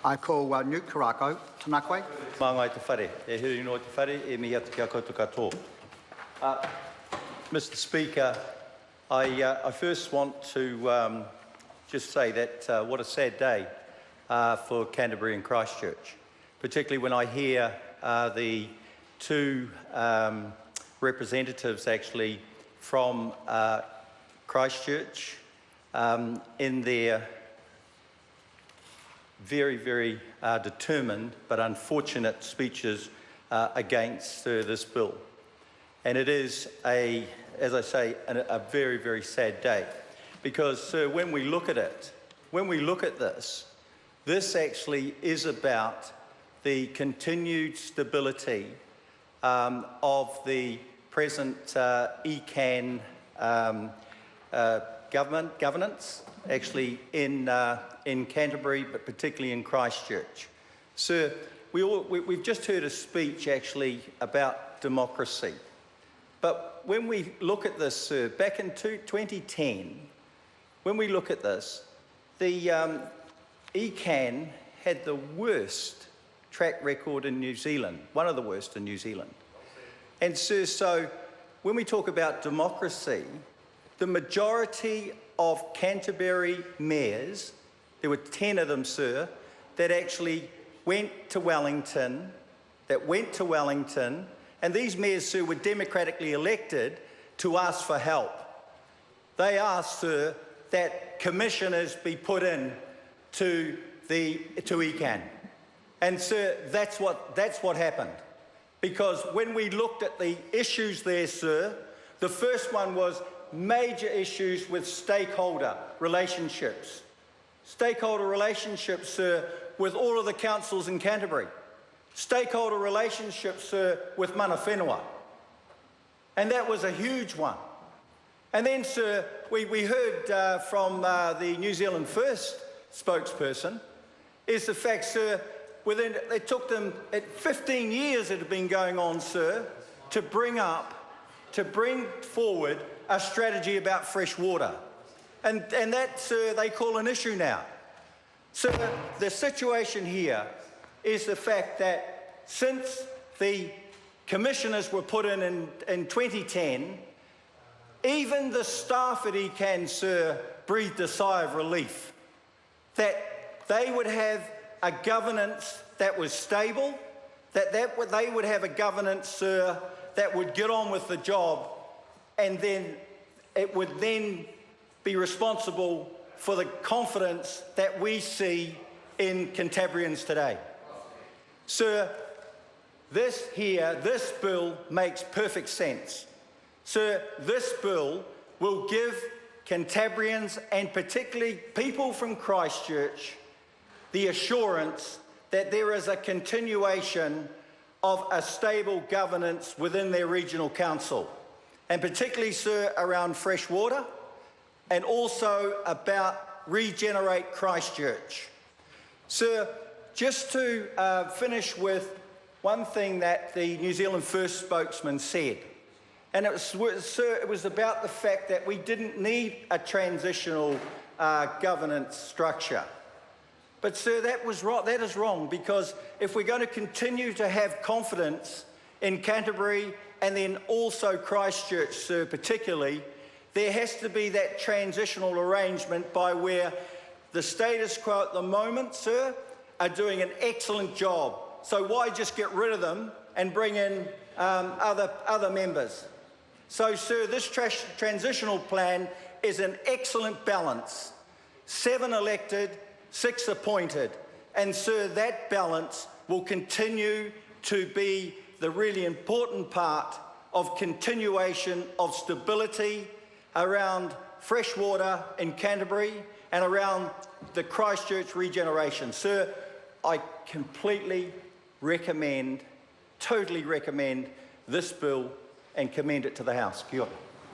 I call Newt Karako, Tanakwe. Mā ngai te whare, e hiri no te whare, e mihi atu kia koutou katoa. Mr Speaker, I first want to just say that what a sad day for Canterbury and Christchurch, particularly when I hear the two representatives actually from Christchurch in their very, very determined but unfortunate speeches against this bill. And it is, as I say, a very, very sad day. Because, sir, when we look at it, when we look at this, this actually is about the continued stability of the present ECAN governance, actually in Canterbury, but particularly in Christchurch. Sir, we've just heard a speech actually about democracy. But when we look at this, sir, back in 2010, when we look at this, the ECAN had the worst track record in New Zealand, one of the worst in New Zealand. And sir, so when we talk about democracy, the majority of Canterbury mayors, there were 10 of them, sir, that actually went to Wellington, and these mayors, sir, were democratically elected to ask for help. They asked, sir, that commissioners be put in to ECAN. And sir, that's what happened. Because when we looked at the issues there, sir, the first one was major issues with stakeholder relationships. Stakeholder relationships, sir, with all of the councils in Canterbury. Stakeholder relationships, sir, with mana whenua. And that was a huge one. And then, sir, we heard from the New Zealand First spokesperson, is the fact, sir, it took them 15 years it had been going on, sir, to bring forward a strategy about fresh water. And that, sir, they call an issue now. So the situation here is the fact that since the commissioners were put in 2010, even the staff at ECAN, sir, breathed a sigh of relief that they would have a governance that was stable, that they would have a governance, sir, that would get on with the job, and then it would then be responsible for the confidence that we see in Cantabrians today. Sir, this bill makes perfect sense. Sir, this bill will give Cantabrians, and particularly people from Christchurch, the assurance that there is a continuation of a stable governance within their regional council, and particularly, sir, around fresh water, and also about Regenerate Christchurch. Sir, just to finish with one thing that the New Zealand First spokesman said, and it was about the fact that we didn't need a transitional governance structure. But sir, that is wrong, because if we're going to continue to have confidence in Canterbury and then also Christchurch, sir, particularly, there has to be that transitional arrangement by where the status quo at the moment, sir, are doing an excellent job. So why just get rid of them and bring in other members? So, sir, this transitional plan is an excellent balance. 7 elected, 6 appointed. And, sir, that balance will continue to be the really important part of continuation of stability around fresh water in Canterbury and around the Christchurch regeneration. Sir, I completely recommend, totally recommend this bill and commend it to the House. Kia ora.